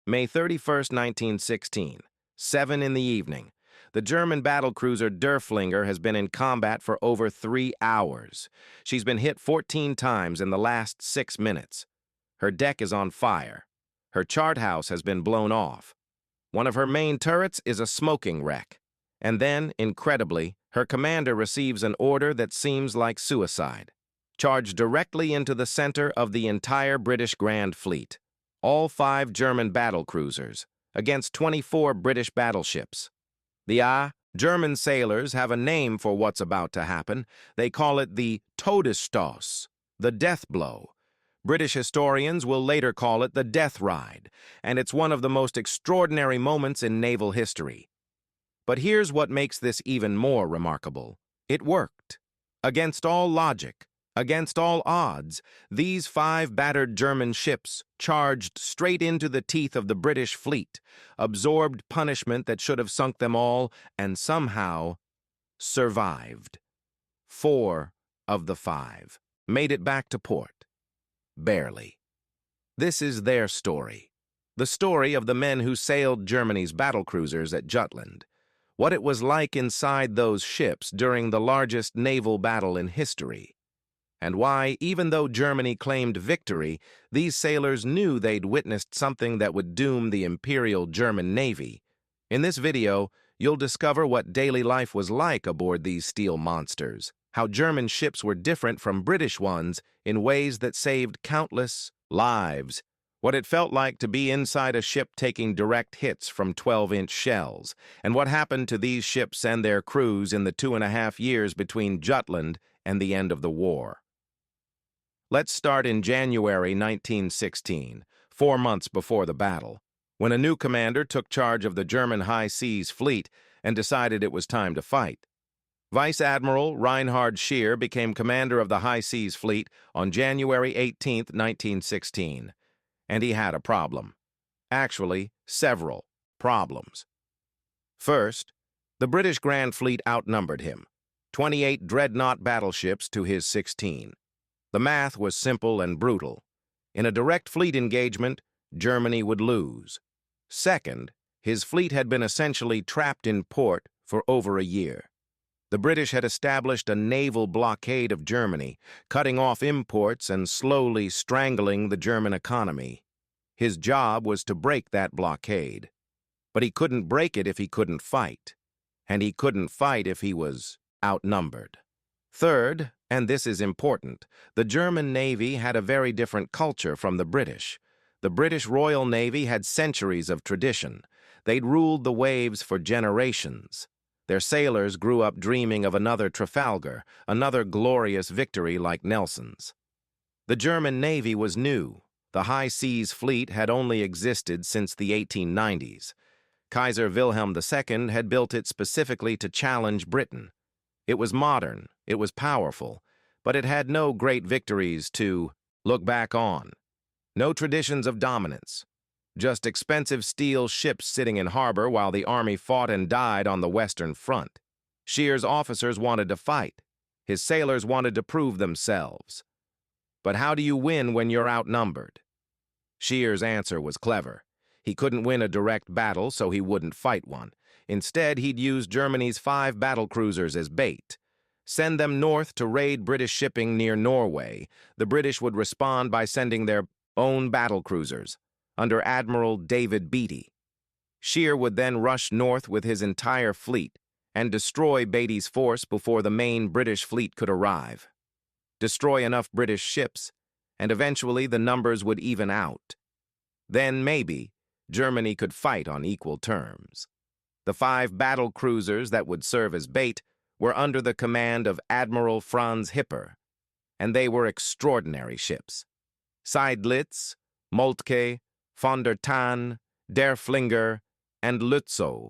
May 31st, 1916, 7 in the evening. The German battlecruiser Derfflinger has been in combat for over 3 hours. She's been hit 14 times in the last 6 minutes. Her deck is on fire. Her chart house has been blown off. One of her main turrets is a smoking wreck. And then, incredibly, her commander receives an order that seems like suicide. Charge directly into the center of the entire British Grand Fleet. All 5 German battlecruisers, against 24 British battleships. The German sailors have a name for what's about to happen. They call it the Todesstoß, the death blow. British historians will later call it the death ride, and it's one of the most extraordinary moments in naval history. But here's what makes this even more remarkable. It worked. Against all logic, against all odds, these 5 battered German ships charged straight into the teeth of the British fleet, absorbed punishment that should have sunk them all, and somehow survived. 4 of the 5 made it back to port. Barely. This is their story. The story of the men who sailed Germany's battlecruisers at Jutland. What it was like inside those ships during the largest naval battle in history. And why, even though Germany claimed victory, these sailors knew they'd witnessed something that would doom the Imperial German Navy. In this video, you'll discover what daily life was like aboard these steel monsters, how German ships were different from British ones in ways that saved countless lives, what it felt like to be inside a ship taking direct hits from 12-inch shells, and what happened to these ships and their crews in the 2.5 years between Jutland and the end of the war. Let's start in January 1916, 4 months before the battle, when a new commander took charge of the German high seas fleet and decided it was time to fight. Vice Admiral Reinhard Scheer became commander of the high seas fleet on January 18, 1916. And he had a problem. Actually, several problems. First, the British Grand Fleet outnumbered him, 28 dreadnought battleships to his 16. The math was simple and brutal. In a direct fleet engagement, Germany would lose. Second, his fleet had been essentially trapped in port for over a year. The British had established a naval blockade of Germany, cutting off imports and slowly strangling the German economy. His job was to break that blockade. But he couldn't break it if he couldn't fight. And he couldn't fight if he was outnumbered. Third, and this is important, the German Navy had a very different culture from the British. The British Royal Navy had centuries of tradition. They'd ruled the waves for generations. Their sailors grew up dreaming of another Trafalgar, another glorious victory like Nelson's. The German Navy was new. The high seas fleet had only existed since the 1890s. Kaiser Wilhelm II had built it specifically to challenge Britain. It was modern, it was powerful, but it had no great victories to look back on. No traditions of dominance. Just expensive steel ships sitting in harbor while the army fought and died on the Western Front. Scheer's officers wanted to fight. His sailors wanted to prove themselves. But how do you win when you're outnumbered? Scheer's answer was clever. He couldn't win a direct battle, so he wouldn't fight one. Instead, he'd use Germany's 5 battlecruisers as bait. Send them north to raid British shipping near Norway. The British would respond by sending their own battlecruisers, under Admiral David Beatty. Scheer would then rush north with his entire fleet and destroy Beatty's force before the main British fleet could arrive. Destroy enough British ships, and eventually the numbers would even out. Then, maybe, Germany could fight on equal terms. The 5 battlecruisers that would serve as bait were under the command of Admiral Franz Hipper, and they were extraordinary ships. Seydlitz, Moltke, von der Tann, Derfflinger, and Lützow.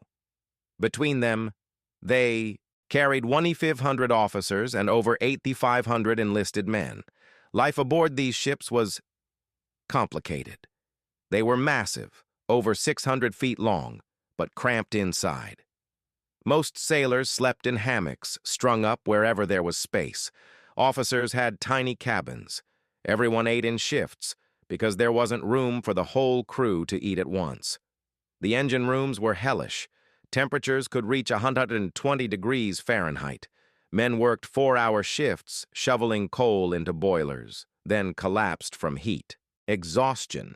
Between them, they carried 2,500 officers and over 8,500 enlisted men. Life aboard these ships was complicated. They were massive, over 600 feet long, but cramped inside. Most sailors slept in hammocks, strung up wherever there was space. Officers had tiny cabins. Everyone ate in shifts, because there wasn't room for the whole crew to eat at once. The engine rooms were hellish. Temperatures could reach 120 degrees Fahrenheit. Men worked 4-hour shifts, shoveling coal into boilers, then collapsed from heat. Exhaustion.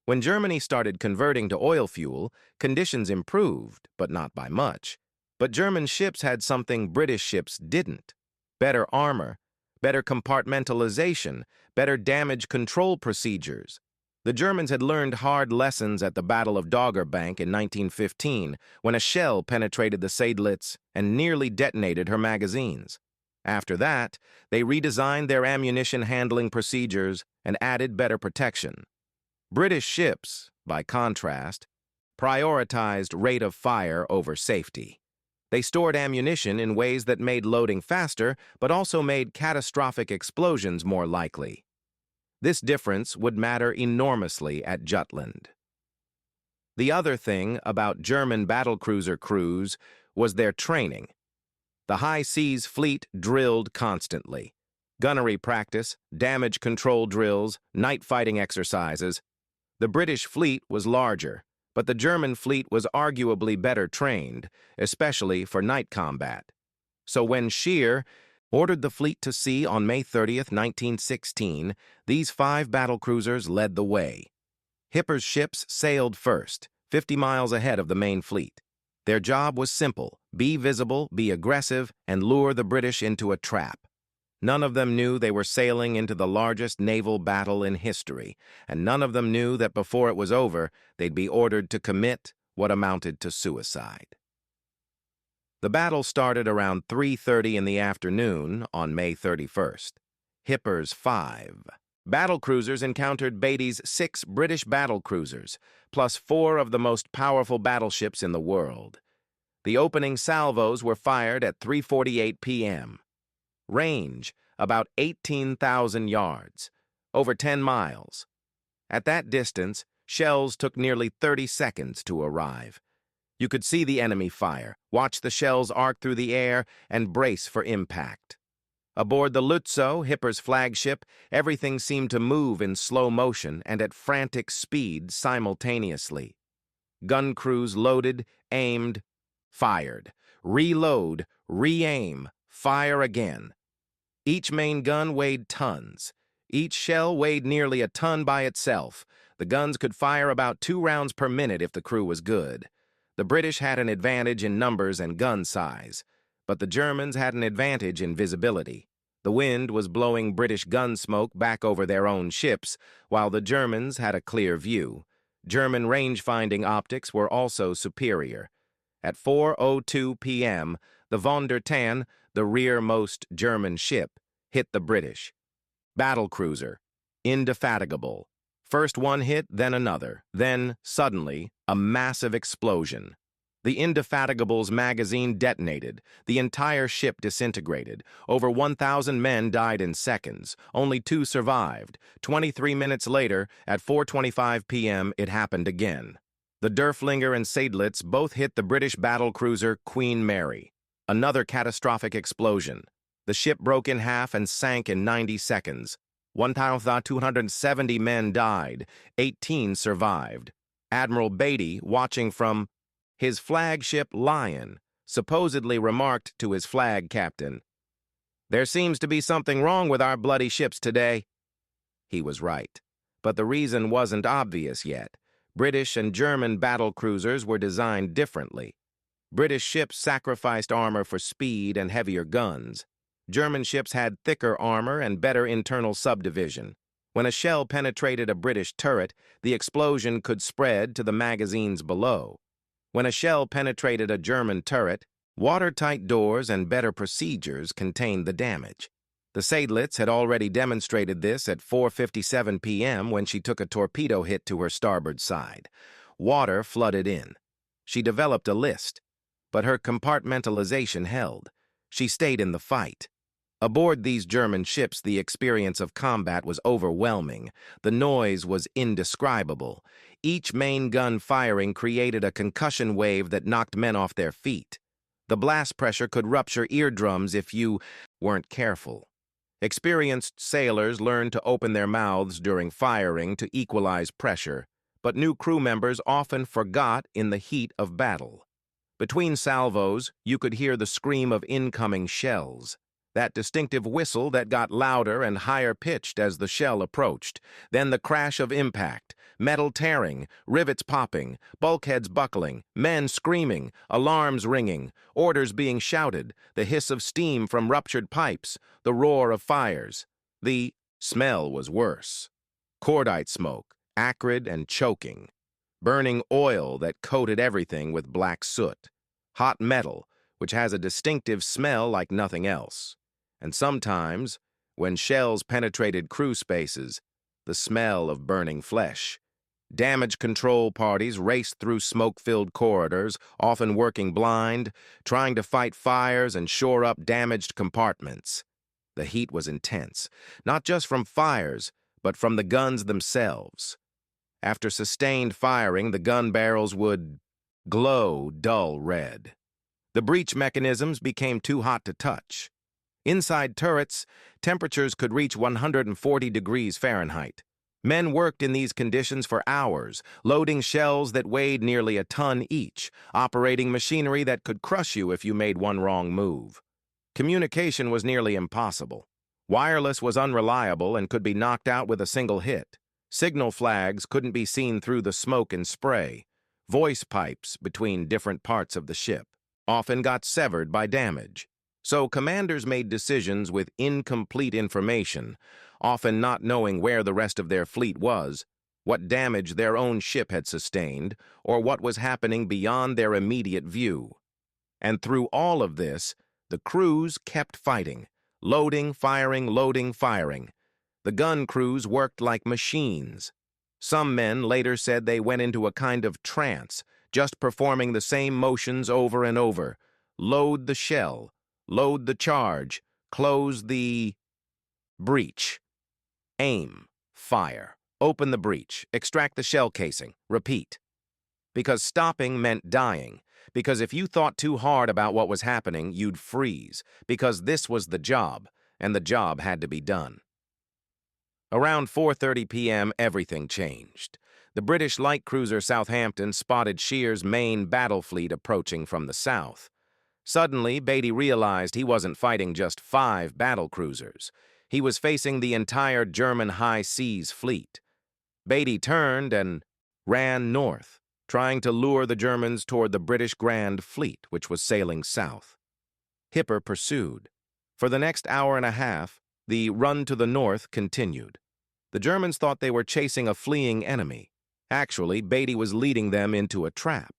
When Germany started converting to oil fuel, conditions improved, but not by much. But German ships had something British ships didn't: better armor, better compartmentalization, better damage control procedures. The Germans had learned hard lessons at the Battle of Dogger Bank in 1915, when a shell penetrated the Seydlitz and nearly detonated her magazines. After that, they redesigned their ammunition handling procedures and added better protection. British ships, by contrast, prioritized rate of fire over safety. They stored ammunition in ways that made loading faster, but also made catastrophic explosions more likely. This difference would matter enormously at Jutland. The other thing about German battlecruiser crews was their training. The high seas fleet drilled constantly. Gunnery practice, damage control drills, night fighting exercises. The British fleet was larger, but the German fleet was arguably better trained, especially for night combat. So when Scheer ordered the fleet to sea on May 30th, 1916, these 5 battlecruisers led the way. Hipper's ships sailed first, 50 miles ahead of the main fleet. Their job was simple: be visible, be aggressive, and lure the British into a trap. None of them knew they were sailing into the largest naval battle in history, and none of them knew that before it was over, they'd be ordered to commit what amounted to suicide. The battle started around 3:30 in the afternoon on May 31st. Hipper's 5 battlecruisers encountered Beatty's 6 British battlecruisers, plus 4 of the most powerful battleships in the world. The opening salvos were fired at 3:48 p.m. Range, about 18,000 yards, over 10 miles. At that distance, shells took nearly 30 seconds to arrive. You could see the enemy fire, watch the shells arc through the air, and brace for impact. Aboard the Lützow, Hipper's flagship, everything seemed to move in slow motion and at frantic speed simultaneously. Gun crews loaded, aimed, fired, reload, re-aim, fire again. Each main gun weighed tons. Each shell weighed nearly a ton by itself. The guns could fire about 2 rounds per minute if the crew was good. The British had an advantage in numbers and gun size, but the Germans had an advantage in visibility. The wind was blowing British gun smoke back over their own ships, while the Germans had a clear view. German range-finding optics were also superior. At 4:02 p.m., the Von der Tann, the rearmost German ship, hit the British battlecruiser, indefatigable. First one hit, then another. Then, suddenly, a massive explosion. The Indefatigable's magazine detonated. The entire ship disintegrated. Over 1,000 men died in seconds. Only 2 survived. 23 minutes later, at 4:25 p.m., it happened again. The Derfflinger and Seydlitz both hit the British battlecruiser Queen Mary. Another catastrophic explosion. The ship broke in half and sank in 90 seconds. 1,270 men died. 18 survived. Admiral Beatty, watching from his flagship Lion, supposedly remarked to his flag captain, "There seems to be something wrong with our bloody ships today." He was right, but the reason wasn't obvious yet. British and German battlecruisers were designed differently. British ships sacrificed armor for speed and heavier guns. German ships had thicker armor and better internal subdivision. When a shell penetrated a British turret, the explosion could spread to the magazines below. When a shell penetrated a German turret, watertight doors and better procedures contained the damage. The Seydlitz had already demonstrated this at 4:57 p.m. when she took a torpedo hit to her starboard side. Water flooded in. She developed a list, but her compartmentalization held. She stayed in the fight. Aboard these German ships, the experience of combat was overwhelming. The noise was indescribable. Each main gun firing created a concussion wave that knocked men off their feet. The blast pressure could rupture eardrums if you weren't careful. Experienced sailors learned to open their mouths during firing to equalize pressure, but new crew members often forgot in the heat of battle. Between salvos, you could hear the scream of incoming shells, that distinctive whistle that got louder and higher pitched as the shell approached, then the crash of impact, metal tearing, rivets popping, bulkheads buckling, men screaming, alarms ringing, orders being shouted, the hiss of steam from ruptured pipes, the roar of fires. The smell was worse. Cordite smoke, acrid and choking. Burning oil that coated everything with black soot. Hot metal, which has a distinctive smell like nothing else. And sometimes, when shells penetrated crew spaces, the smell of burning flesh. Damage control parties raced through smoke-filled corridors, often working blind, trying to fight fires and shore up damaged compartments. The heat was intense, not just from fires, but from the guns themselves. After sustained firing, the gun barrels would glow dull red. The breech mechanisms became too hot to touch. Inside turrets, temperatures could reach 140 degrees Fahrenheit. Men worked in these conditions for hours, loading shells that weighed nearly a ton each, operating machinery that could crush you if you made one wrong move. Communication was nearly impossible. Wireless was unreliable and could be knocked out with a single hit. Signal flags couldn't be seen through the smoke and spray. Voice pipes between different parts of the ship often got severed by damage. So commanders made decisions with incomplete information, often not knowing where the rest of their fleet was, what damage their own ship had sustained, or what was happening beyond their immediate view. And through all of this, the crews kept fighting, loading, firing. The gun crews worked like machines. Some men later said they went into a kind of trance, just performing the same motions over and over. Load the shell, load the charge, close the breech. Aim, fire, open the breech, extract the shell casing, repeat. Because stopping meant dying. Because if you thought too hard about what was happening, you'd freeze. Because this was the job, and the job had to be done. Around 4:30 p.m., everything changed. The British light cruiser Southampton spotted Shear's main battle fleet approaching from the south. Suddenly, Beatty realized he wasn't fighting just 5 battlecruisers. He was facing the entire German high seas fleet. Beatty turned and ran north, trying to lure the Germans toward the British Grand Fleet, which was sailing south. Hipper pursued. For the next hour and a half, the run to the north continued. The Germans thought they were chasing a fleeing enemy. Actually, Beatty was leading them into a trap.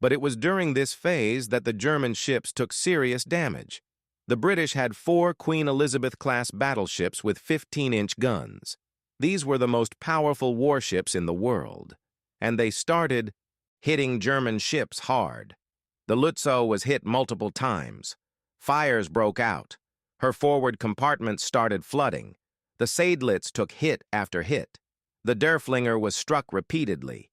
But it was during this phase that the German ships took serious damage. The British had 4 Queen Elizabeth-class battleships with 15-inch guns. These were the most powerful warships in the world, and they started hitting German ships hard. The Lützow was hit multiple times. Fires broke out. Her forward compartments started flooding. The Seydlitz took hit after hit. The Derfflinger was struck repeatedly.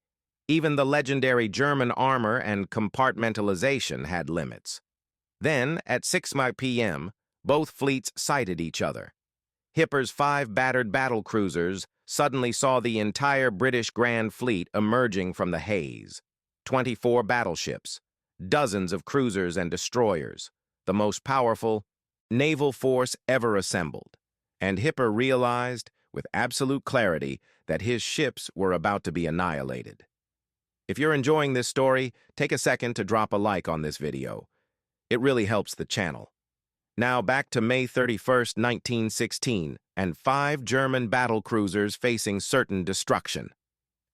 Even the legendary German armor and compartmentalization had limits. Then, at 6 p.m., both fleets sighted each other. Hipper's 5 battered battlecruisers suddenly saw the entire British Grand Fleet emerging from the haze. 24 battleships, dozens of cruisers and destroyers, the most powerful naval force ever assembled. And Hipper realized, with absolute clarity, that his ships were about to be annihilated. If you're enjoying this story, take a second to drop a like on this video. It really helps the channel. Now back to May 31st, 1916, and 5 German battlecruisers facing certain destruction.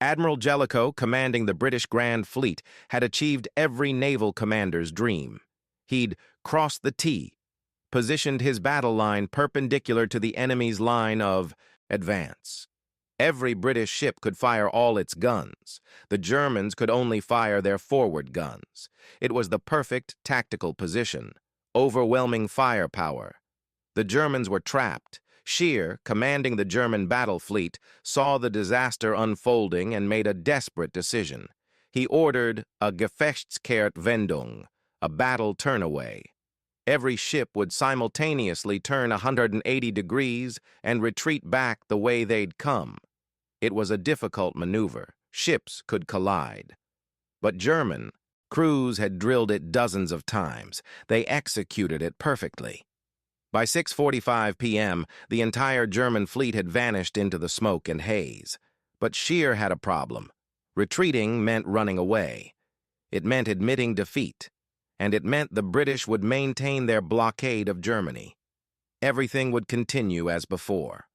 Admiral Jellicoe, commanding the British Grand Fleet, had achieved every naval commander's dream. He'd crossed the T, positioned his battle line perpendicular to the enemy's line of advance. Every British ship could fire all its guns. The Germans could only fire their forward guns. It was the perfect tactical position. Overwhelming firepower. The Germans were trapped. Scheer, commanding the German battle fleet, saw the disaster unfolding and made a desperate decision. He ordered a Gefechtskehrtwendung, a battle turnaway. Every ship would simultaneously turn 180 degrees and retreat back the way they'd come. It was a difficult maneuver. Ships could collide. But German crews had drilled it dozens of times. They executed it perfectly. By 6:45 p.m., the entire German fleet had vanished into the smoke and haze. But Scheer had a problem. Retreating meant running away. It meant admitting defeat. And it meant the British would maintain their blockade of Germany. Everything would continue as before.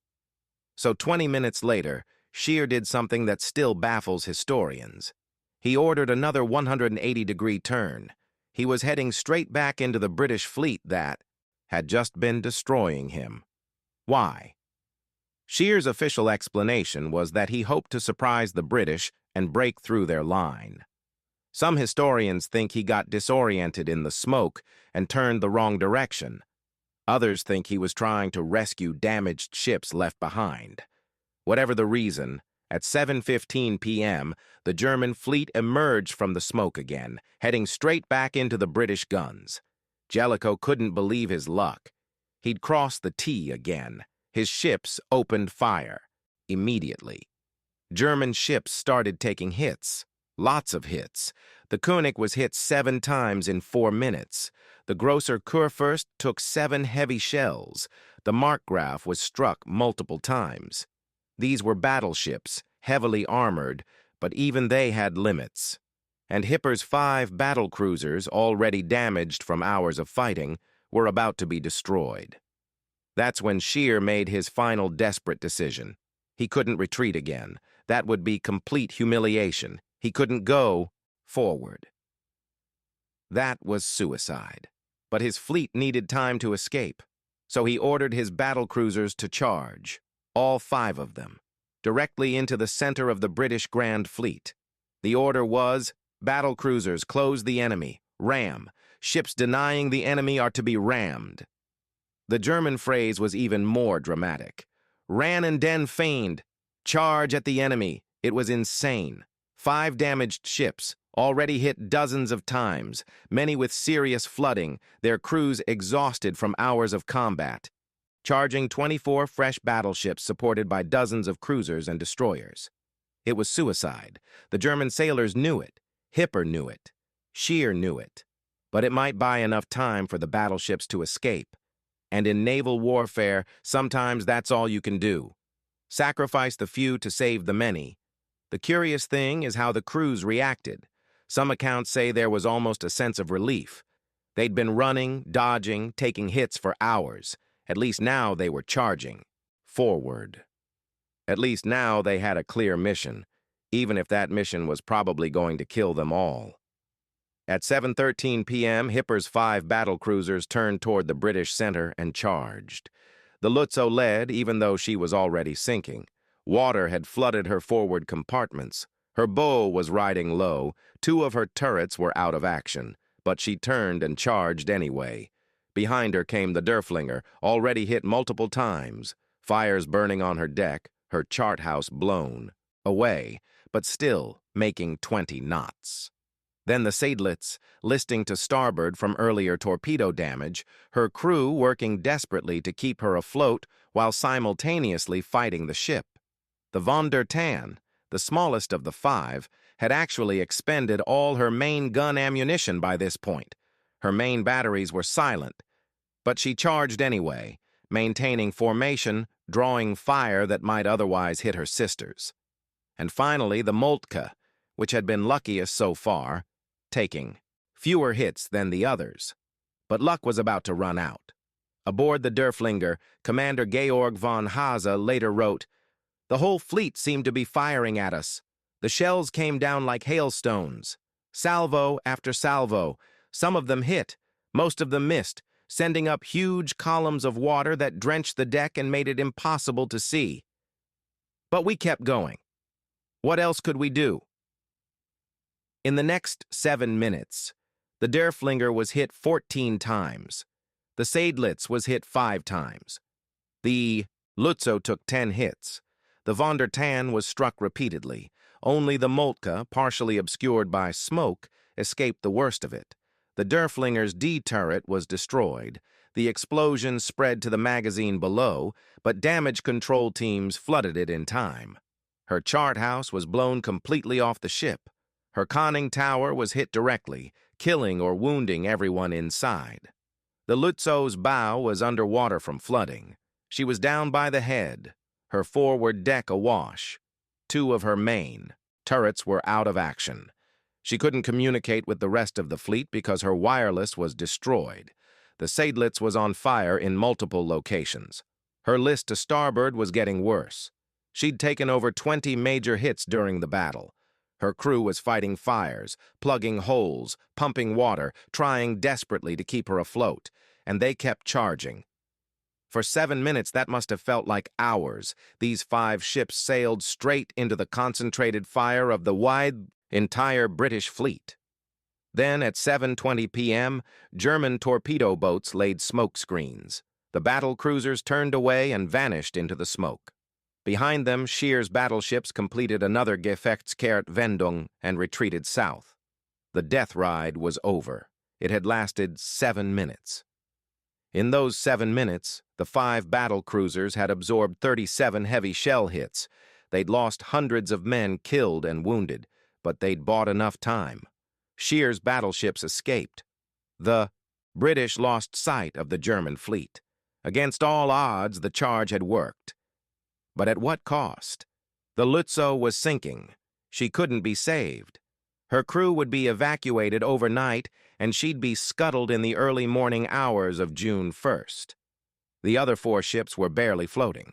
So 20 minutes later, Scheer did something that still baffles historians. He ordered another 180-degree turn. He was heading straight back into the British fleet that had just been destroying him. Why? Scheer's official explanation was that he hoped to surprise the British and break through their line. Some historians think he got disoriented in the smoke and turned the wrong direction. Others think he was trying to rescue damaged ships left behind. Whatever the reason, at 7:15 p.m., the German fleet emerged from the smoke again, heading straight back into the British guns. Jellicoe couldn't believe his luck. He'd crossed the T again. His ships opened fire. Immediately. German ships started taking hits. Lots of hits. The König was hit 7 times in 4 minutes. The Grosser Kurfürst took 7 heavy shells. The Markgraf was struck multiple times. These were battleships, heavily armored, but even they had limits. And Hipper's 5 battlecruisers, already damaged from hours of fighting, were about to be destroyed. That's when Scheer made his final desperate decision. He couldn't retreat again. That would be complete humiliation. He couldn't go forward. That was suicide. But his fleet needed time to escape, so he ordered his battlecruisers to charge, all 5 of them, directly into the center of the British Grand Fleet. The order was, battlecruisers, close the enemy, ram. Ships denying the enemy are to be rammed. The German phrase was even more dramatic. Ran and den feigned. Charge at the enemy. It was insane. 5 damaged ships, already hit dozens of times, many with serious flooding, their crews exhausted from hours of combat. Charging 24 fresh battleships supported by dozens of cruisers and destroyers. It was suicide. The German sailors knew it. Hipper knew it. Scheer knew it. But it might buy enough time for the battleships to escape. And in naval warfare, sometimes that's all you can do. Sacrifice the few to save the many. The curious thing is how the crews reacted. Some accounts say there was almost a sense of relief. They'd been running, dodging, taking hits for hours. At least now they were charging. Forward. At least now they had a clear mission, even if that mission was probably going to kill them all. At 7:13 p.m., Hipper's 5 battlecruisers turned toward the British center and charged. The Lützow led, even though she was already sinking. Water had flooded her forward compartments. Her bow was riding low. 2 of her turrets were out of action, but she turned and charged anyway. Behind her came the Derfflinger, already hit multiple times. Fires burning on her deck, her chart house blown. Away, but still making 20 knots. Then the Seydlitz, listing to starboard from earlier torpedo damage, her crew working desperately to keep her afloat while simultaneously fighting the ship. The Von der Tann, the smallest of the 5, had actually expended all her main gun ammunition by this point. Her main batteries were silent, but she charged anyway, maintaining formation, drawing fire that might otherwise hit her sisters. And finally, the Moltke, which had been luckiest so far, taking fewer hits than the others. But luck was about to run out. Aboard the Derfflinger, Commander Georg von Hase later wrote, "The whole fleet seemed to be firing at us. The shells came down like hailstones. Salvo after salvo. Some of them hit, most of them missed, sending up huge columns of water that drenched the deck and made it impossible to see. But we kept going. What else could we do?" In the next 7 minutes, the Derfflinger was hit 14 times. The Seydlitz was hit 5 times. The Lützow took 10 hits. The Von der Tann was struck repeatedly. Only the Moltke, partially obscured by smoke, escaped the worst of it. The Derfflinger's D turret was destroyed. The explosion spread to the magazine below, but damage control teams flooded it in time. Her chart house was blown completely off the ship. Her conning tower was hit directly, killing or wounding everyone inside. The Lützow's bow was underwater from flooding. She was down by the head, her forward deck awash. 2 of her main turrets were out of action. She couldn't communicate with the rest of the fleet because her wireless was destroyed. The Seydlitz was on fire in multiple locations. Her list to starboard was getting worse. She'd taken over 20 major hits during the battle. Her crew was fighting fires, plugging holes, pumping water, trying desperately to keep her afloat, and they kept charging. For 7 minutes, that must have felt like hours. These 5 ships sailed straight into the concentrated fire of the entire British fleet. Then, at 7:20 p.m., German torpedo boats laid smoke screens. The battlecruisers turned away and vanished into the smoke. Behind them, Scheer's battleships completed another Gefechtskehrt-Wendung and retreated south. The death ride was over. It had lasted 7 minutes. In those 7 minutes, the 5 battlecruisers had absorbed 37 heavy shell hits. They'd lost hundreds of men killed and wounded, but they'd bought enough time. Scheer's battleships escaped. The British lost sight of the German fleet. Against all odds, the charge had worked. But at what cost? The Lützow was sinking. She couldn't be saved. Her crew would be evacuated overnight, and she'd be scuttled in the early morning hours of June 1st. The other 4 ships were barely floating.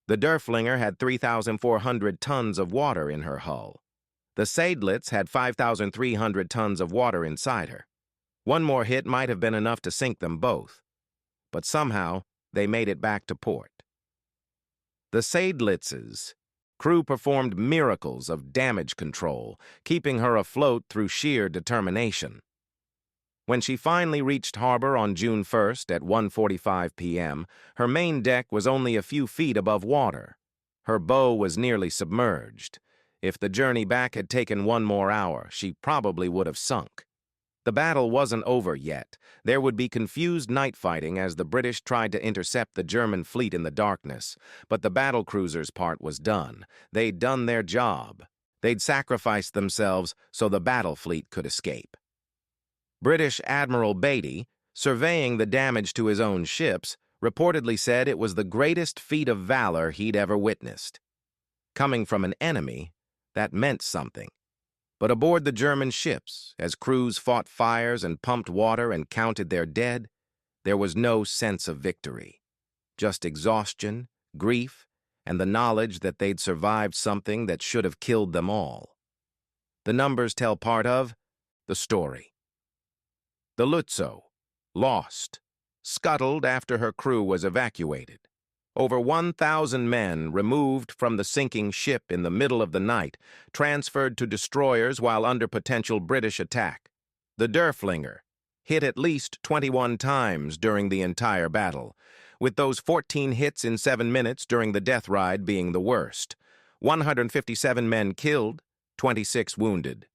The Derfflinger had 3,400 tons of water in her hull. The Seydlitz had 5,300 tons of water inside her. One more hit might have been enough to sink them both. But somehow, they made it back to port. The Seydlitz's crew performed miracles of damage control, keeping her afloat through sheer determination. When she finally reached harbor on June 1st at 1:45 p.m., her main deck was only a few feet above water. Her bow was nearly submerged. If the journey back had taken 1 more hour, she probably would have sunk. The battle wasn't over yet. There would be confused night fighting as the British tried to intercept the German fleet in the darkness, but the battlecruisers' part was done. They'd done their job. They'd sacrificed themselves so the battle fleet could escape. British Admiral Beatty, surveying the damage to his own ships, reportedly said it was the greatest feat of valor he'd ever witnessed. Coming from an enemy, that meant something. But aboard the German ships, as crews fought fires and pumped water and counted their dead, there was no sense of victory. Just exhaustion, grief, and the knowledge that they'd survived something that should have killed them all. The numbers tell part of the story. The Lützow, lost, scuttled after her crew was evacuated. Over 1,000 men removed from the sinking ship in the middle of the night, transferred to destroyers while under potential British attack. The Derfflinger hit at least 21 times during the entire battle, with those 14 hits in 7 minutes during the death ride being the worst. 157 men killed, 26 wounded.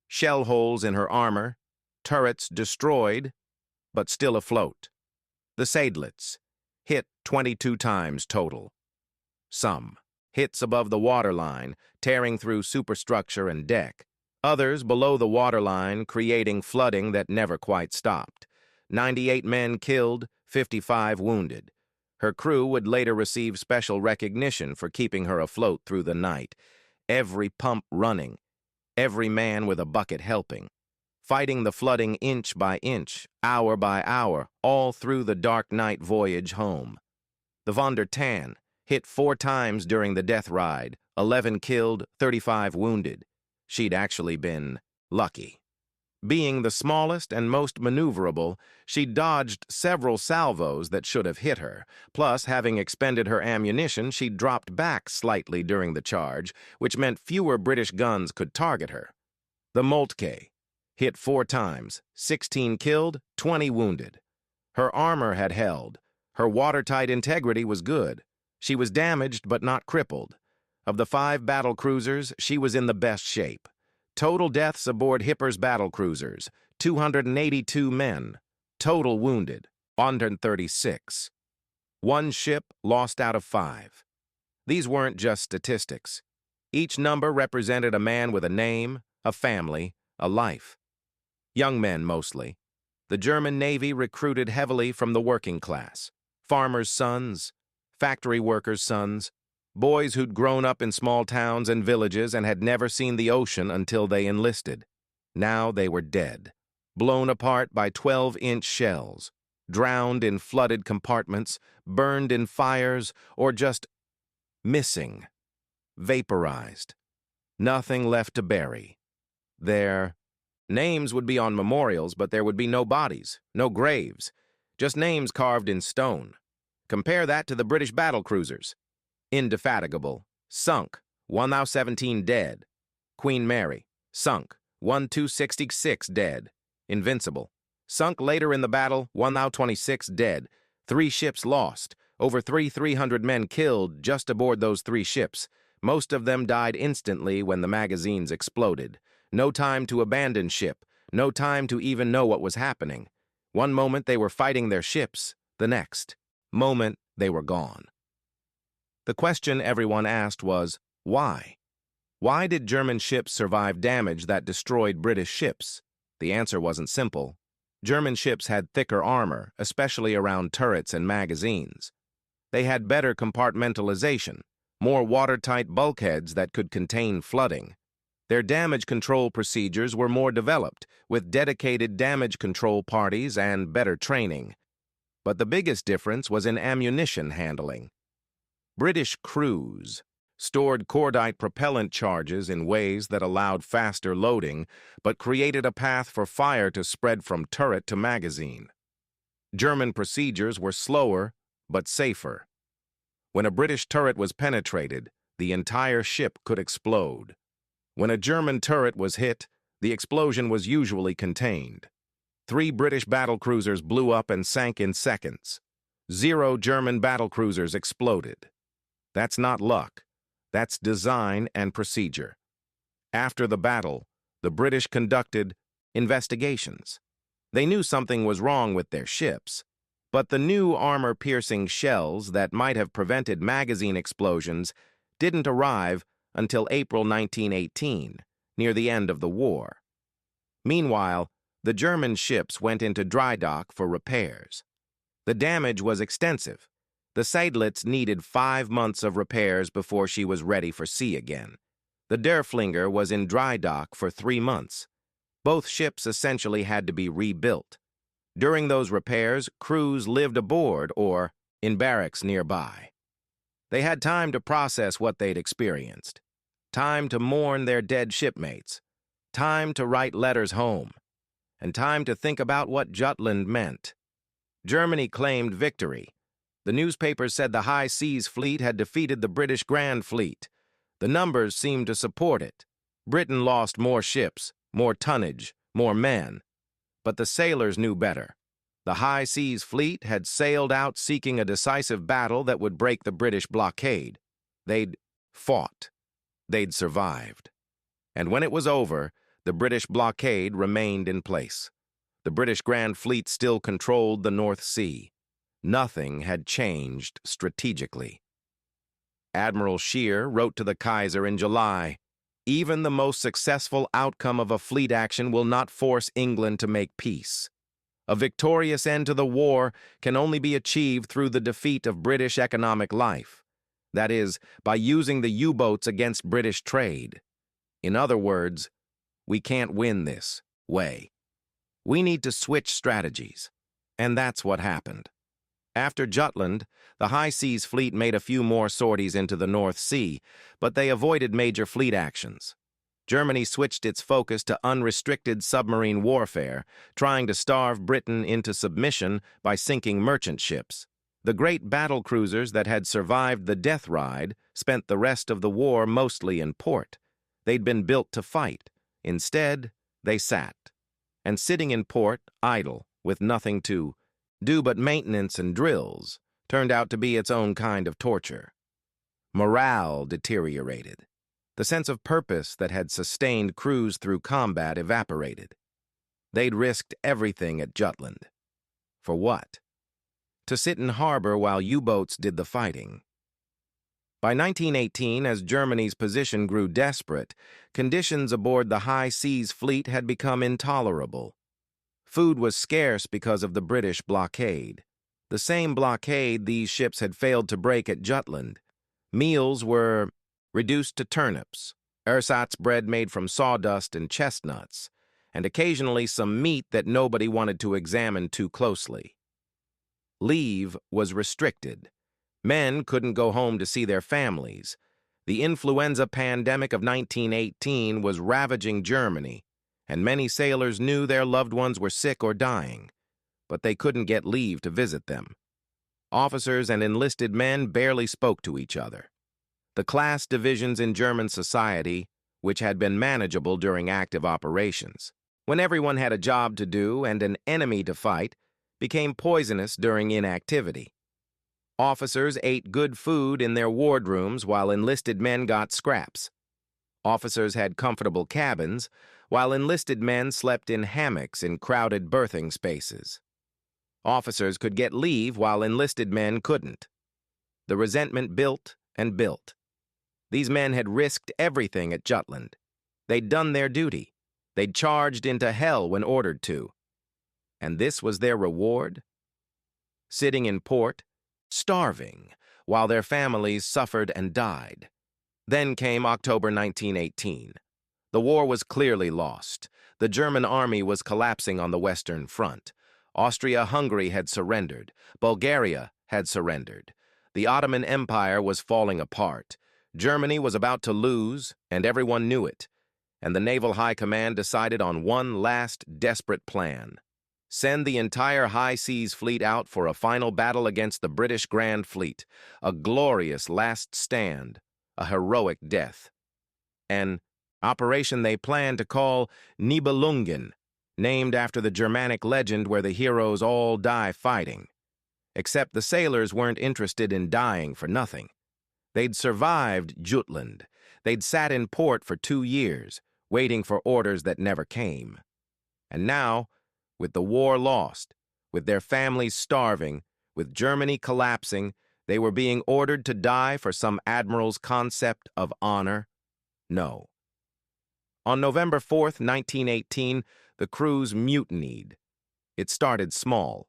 Shell holes in her armor, turrets destroyed, but still afloat. The Seydlitz hit 22 times total. Some hits above the waterline, tearing through superstructure and deck. Others below the waterline, creating flooding that never quite stopped. 98 men killed, 55 wounded. Her crew would later receive special recognition for keeping her afloat through the night. Every pump running, every man with a bucket helping. Fighting the flooding inch by inch, hour by hour, all through the dark night voyage home. The von der Tann hit 4 times during the death ride, 11 killed, 35 wounded. She'd actually been lucky. Being the smallest and most maneuverable, she dodged several salvos that should have hit her. Plus, having expended her ammunition, she dropped back slightly during the charge, which meant fewer British guns could target her. The Moltke hit 4 times, 16 killed, 20 wounded. Her armor had held. Her watertight integrity was good. She was damaged but not crippled. Of the 5 battlecruisers, she was in the best shape. Total deaths aboard Hipper's battlecruisers, 282 men, total wounded, 136. One ship lost out of 5. These weren't just statistics. Each number represented a man with a name, a family, a life. Young men, mostly. The German Navy recruited heavily from the working class. Farmers' sons, factory workers' sons, boys who'd grown up in small towns and villages and had never seen the ocean until they enlisted. Now they were dead, blown apart by 12-inch shells, drowned in flooded compartments, burned in fires, or just missing, vaporized. Nothing left to bury. Their names would be on memorials, but there would be no bodies, no graves, just names carved in stone. Compare that to the British battlecruisers. Indefatigable, sunk, 1,017 dead. Queen Mary, sunk, 1,266 dead. Invincible, sunk later in the battle, 1,026 dead. 3 ships lost, over 300 men killed just aboard those 3 ships. Most of them died instantly when the magazines exploded. No time to abandon ship, no time to even know what was happening. One moment they were fighting their ships, the next moment they were gone. The question everyone asked was, why? Why did German ships survive damage that destroyed British ships? The answer wasn't simple. German ships had thicker armor, especially around turrets and magazines. They had better compartmentalization, more watertight bulkheads that could contain flooding. Their damage control procedures were more developed, with dedicated damage control parties and better training. But the biggest difference was in ammunition handling. British crews stored cordite propellant charges in ways that allowed faster loading, but created a path for fire to spread from turret to magazine. German procedures were slower, but safer. When a British turret was penetrated, the entire ship could explode. When a German turret was hit, the explosion was usually contained. 3 British battlecruisers blew up and sank in seconds. 0 German battlecruisers exploded. That's not luck. That's design and procedure. After the battle, the British conducted investigations. They knew something was wrong with their ships, but the new armor-piercing shells that might have prevented magazine explosions didn't arrive until April 1918, near the end of the war. Meanwhile, the German ships went into dry dock for repairs. The damage was extensive. The Seydlitz needed 5 months of repairs before she was ready for sea again. The Derfflinger was in dry dock for 3 months. Both ships essentially had to be rebuilt. During those repairs, crews lived aboard or in barracks nearby. They had time to process what they'd experienced, time to mourn their dead shipmates, time to write letters home, and time to think about what Jutland meant. Germany claimed victory. The newspapers said the High Seas Fleet had defeated the British Grand Fleet. The numbers seemed to support it. Britain lost more ships, more tonnage, more men. But the sailors knew better. The High Seas Fleet had sailed out seeking a decisive battle that would break the British blockade. They'd fought. They'd survived. And when it was over, the British blockade remained in place. The British Grand Fleet still controlled the North Sea. Nothing had changed strategically. Admiral Scheer wrote to the Kaiser in July, "Even the most successful outcome of a fleet action will not force England to make peace. A victorious end to the war can only be achieved through the defeat of British economic life. That is, by using the U-boats against British trade. In other words, we can't win this way. We need to switch strategies." And that's what happened. After Jutland, the High Seas Fleet made a few more sorties into the North Sea, but they avoided major fleet actions. Germany switched its focus to unrestricted submarine warfare, trying to starve Britain into submission by sinking merchant ships. The great battlecruisers that had survived the death ride spent the rest of the war mostly in port. They'd been built to fight. Instead, they sat. And sitting in port, idle, with nothing to do but maintenance and drills, turned out to be its own kind of torture. Morale deteriorated. The sense of purpose that had sustained crews through combat evaporated. They'd risked everything at Jutland. For what? To sit in harbor while U-boats did the fighting. By 1918, as Germany's position grew desperate, conditions aboard the high seas fleet had become intolerable. Food was scarce because of the British blockade. The same blockade these ships had failed to break at Jutland. Meals were reduced to turnips, ersatz bread made from sawdust and chestnuts, and occasionally some meat that nobody wanted to examine too closely. Leave was restricted. Men couldn't go home to see their families. The influenza pandemic of 1918 was ravaging Germany, and many sailors knew their loved ones were sick or dying, but they couldn't get leave to visit them. Officers and enlisted men barely spoke to each other. The class divisions in German society, which had been manageable during active operations, when everyone had a job to do and an enemy to fight, became poisonous during inactivity. Officers ate good food in their wardrooms while enlisted men got scraps. Officers had comfortable cabins, while enlisted men slept in hammocks in crowded berthing spaces. Officers could get leave while enlisted men couldn't. The resentment built and built. These men had risked everything at Jutland. They'd done their duty. They'd charged into hell when ordered to. And this was their reward? Sitting in port, starving, while their families suffered and died. Then came October 1918. The war was clearly lost. The German army was collapsing on the Western Front. Austria-Hungary had surrendered. Bulgaria had surrendered. The Ottoman Empire was falling apart. Germany was about to lose, and everyone knew it. And the Naval High Command decided on one last desperate plan. Send the entire high seas fleet out for a final battle against the British Grand Fleet, a glorious last stand, a heroic death. An operation they planned to call Nibelungen, named after the Germanic legend where the heroes all die fighting. Except the sailors weren't interested in dying for nothing. They'd survived Jutland. They'd sat in port for 2 years, waiting for orders that never came. And now, with the war lost, with their families starving, with Germany collapsing, they were being ordered to die for some admiral's concept of honor? No. On November 4th, 1918, the crews mutinied. It started small.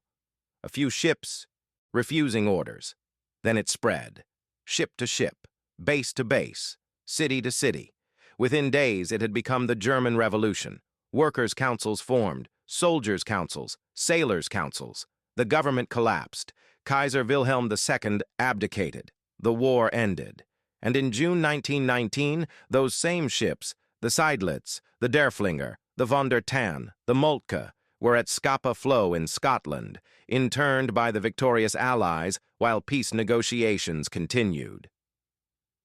A few ships refusing orders. Then it spread. Ship to ship, base to base, city to city. Within days, it had become the German Revolution. Workers' councils formed, soldiers' councils, sailors' councils. The government collapsed. Kaiser Wilhelm II abdicated. The war ended. And in June 1919, those same ships, the Seydlitz, the Derfflinger, the von der Tann, the Moltke, were at Scapa Flow in Scotland, interned by the victorious Allies while peace negotiations continued.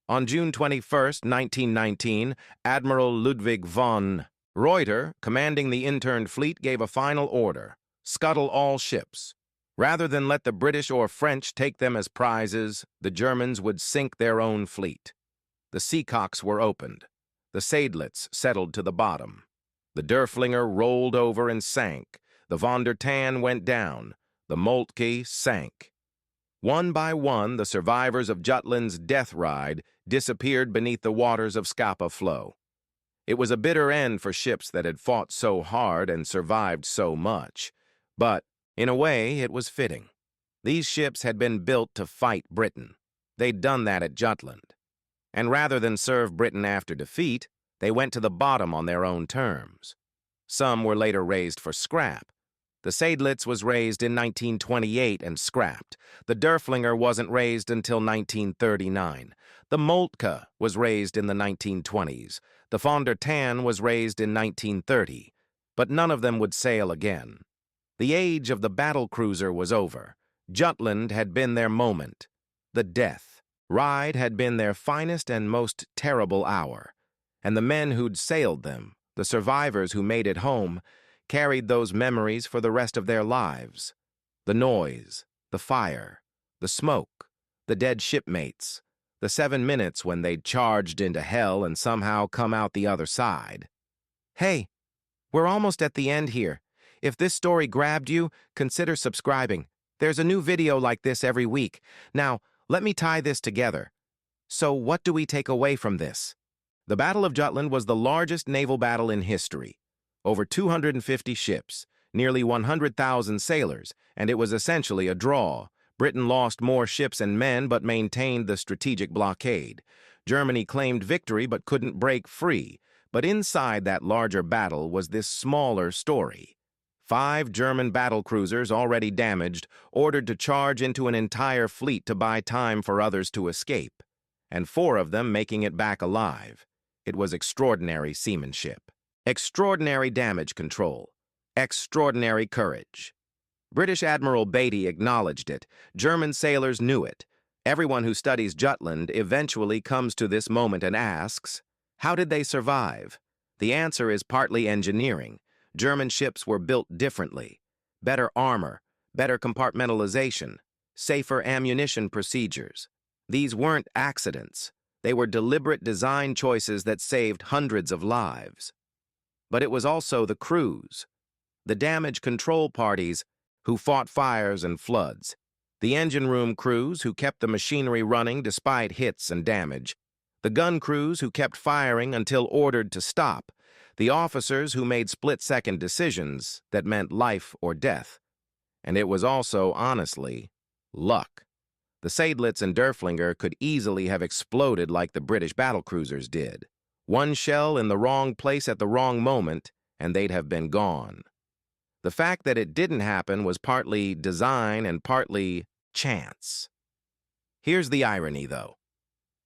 On June 21, 1919, Admiral Ludwig von Reuter, commanding the interned fleet, gave a final order: scuttle all ships. Rather than let the British or French take them as prizes, the Germans would sink their own fleet. The seacocks were opened. The Seydlitz settled to the bottom. The Derfflinger rolled over and sank. The von der Tann went down. The Moltke sank. One by one, the survivors of Jutland's death ride disappeared beneath the waters of Scapa Flow. It was a bitter end for ships that had fought so hard and survived so much. But, in a way, it was fitting. These ships had been built to fight Britain. They'd done that at Jutland. And rather than serve Britain after defeat, they went to the bottom on their own terms. Some were later raised for scrap. The Seydlitz was raised in 1928 and scrapped. The Derfflinger wasn't raised until 1939. The Moltke was raised in the 1920s. The von der Tann was raised in 1930. But none of them would sail again. The age of the battlecruiser was over. Jutland had been their moment. The death ride had been their finest and most terrible hour. And the men who'd sailed them, the survivors who made it home, carried those memories for the rest of their lives. The noise, the fire, the smoke, the dead shipmates, the 7 minutes when they'd charged into hell and somehow come out the other side. "Hey, we're almost at the end here. If this story grabbed you, consider subscribing. There's a new video like this every week. Now, let me tie this together. So what do we take away from this? The Battle of Jutland was the largest naval battle in history. Over 250 ships, nearly 100,000 sailors, and it was essentially a draw. Britain lost more ships and men but maintained the strategic blockade. Germany claimed victory but couldn't break free. But inside that larger battle was this smaller story. 5 German battlecruisers, already damaged, ordered to charge into an entire fleet to buy time for others to escape, and 4 of them making it back alive. It was extraordinary seamanship, extraordinary damage control, extraordinary courage. British Admiral Beatty acknowledged it. German sailors knew it. Everyone who studies Jutland eventually comes to this moment and asks, how did they survive? The answer is partly engineering. German ships were built differently. Better armor, better compartmentalization, safer ammunition procedures. These weren't accidents. They were deliberate design choices that saved hundreds of lives. But it was also the crews, the damage control parties who fought fires and floods, the engine room crews who kept the machinery running despite hits and damage, the gun crews who kept firing until ordered to stop, the officers who made split-second decisions that meant life or death. And it was also, honestly, luck. The Seydlitz and Derfflinger could easily have exploded like the British battlecruisers did. One shell in the wrong place at the wrong moment, and they'd have been gone. The fact that it didn't happen was partly design and partly chance. Here's the irony, though.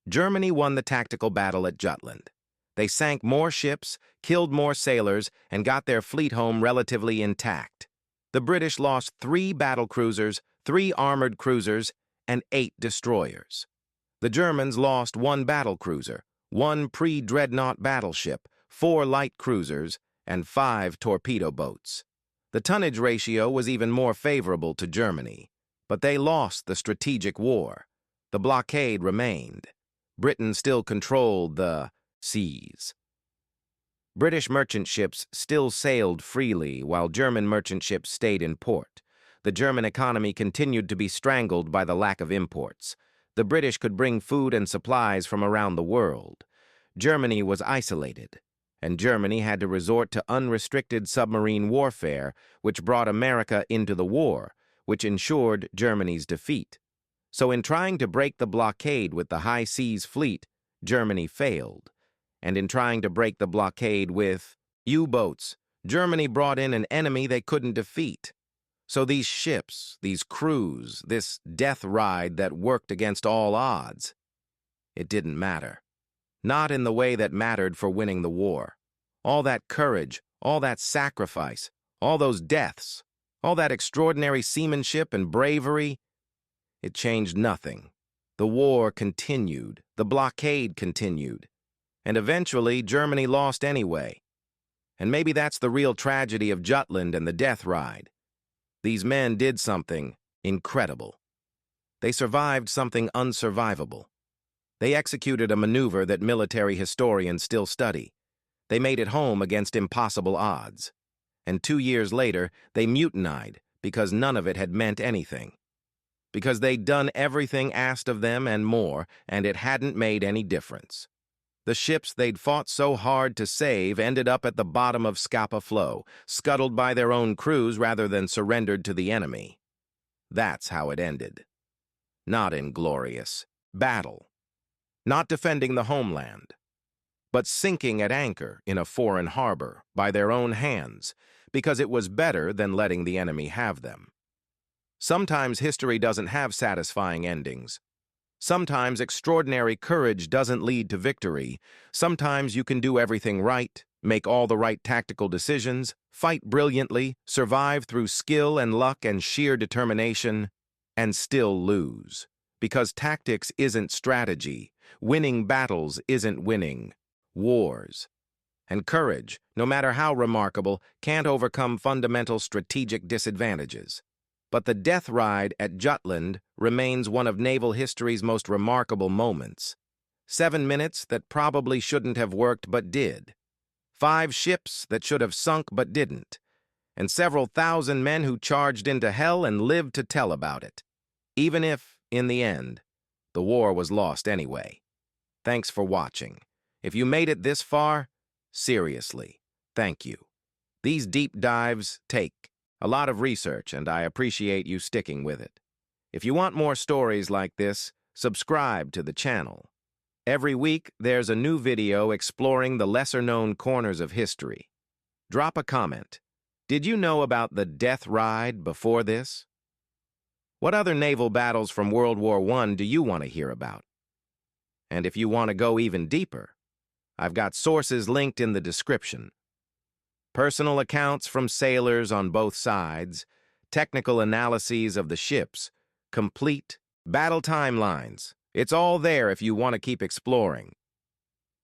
Germany won the tactical battle at Jutland. They sank more ships, killed more sailors, and got their fleet home relatively intact. The British lost 3 battlecruisers, 3 armored cruisers, and 8 destroyers. The Germans lost 1 battlecruiser, 1 pre-dreadnought battleship, 4 light cruisers, and 5 torpedo boats. The tonnage ratio was even more favorable to Germany, but they lost the strategic war. The blockade remained. Britain still controlled the seas. British merchant ships still sailed freely while German merchant ships stayed in port. The German economy continued to be strangled by the lack of imports. The British could bring food and supplies from around the world. Germany was isolated, and Germany had to resort to unrestricted submarine warfare, which brought America into the war, which ensured Germany's defeat. So in trying to break the blockade with the high seas fleet, Germany failed. And in trying to break the blockade with U-boats, Germany brought in an enemy they couldn't defeat. So these ships, these crews, this death ride that worked against all odds, it didn't matter. Not in the way that mattered for winning the war. All that courage, all that sacrifice, all those deaths, all that extraordinary seamanship and bravery, it changed nothing. The war continued, the blockade continued, and eventually Germany lost anyway. And maybe that's the real tragedy of Jutland and the death ride. These men did something incredible. They survived something unsurvivable. They executed a maneuver that military historians still study. They made it home against impossible odds. And 2 years later, they mutinied because none of it had meant anything. Because they'd done everything asked of them and more, and it hadn't made any difference. The ships they'd fought so hard to save ended up at the bottom of Scapa Flow, scuttled by their own crews rather than surrendered to the enemy. That's how it ended. Not in glorious battle. Not defending the homeland, but sinking at anchor in a foreign harbor by their own hands, because it was better than letting the enemy have them. Sometimes history doesn't have satisfying endings. Sometimes extraordinary courage doesn't lead to victory. Sometimes you can do everything right, make all the right tactical decisions, fight brilliantly, survive through skill and luck and sheer determination, and still lose. Because tactics isn't strategy. Winning battles isn't winning wars. And courage, no matter how remarkable, can't overcome fundamental strategic disadvantages. But the death ride at Jutland remains one of naval history's most remarkable moments. 7 minutes that probably shouldn't have worked but did. 5 ships that should have sunk but didn't. and several thousand men who charged into hell and lived to tell about it. Even if, in the end, the war was lost anyway. Thanks for watching. If you made it this far, seriously, thank you. These deep dives take a lot of research, and I appreciate you sticking with it. If you want more stories like this, subscribe to the channel. Every week, there's a new video exploring the lesser-known corners of history. Drop a comment. Did you know about the Death Ride before this? What other naval battles from World War I do you want to hear about? And if you want to go even deeper, I've got sources linked in the description. Personal accounts from sailors on both sides, technical analyses of the ships, complete battle timelines. It's all there if you want to keep exploring.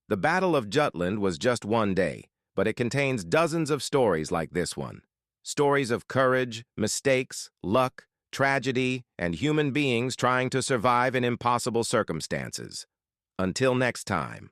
The Battle of Jutland was just one day, but it contains dozens of stories like this one. Stories of courage, mistakes, luck, tragedy, and human beings trying to survive in impossible circumstances. Until next time.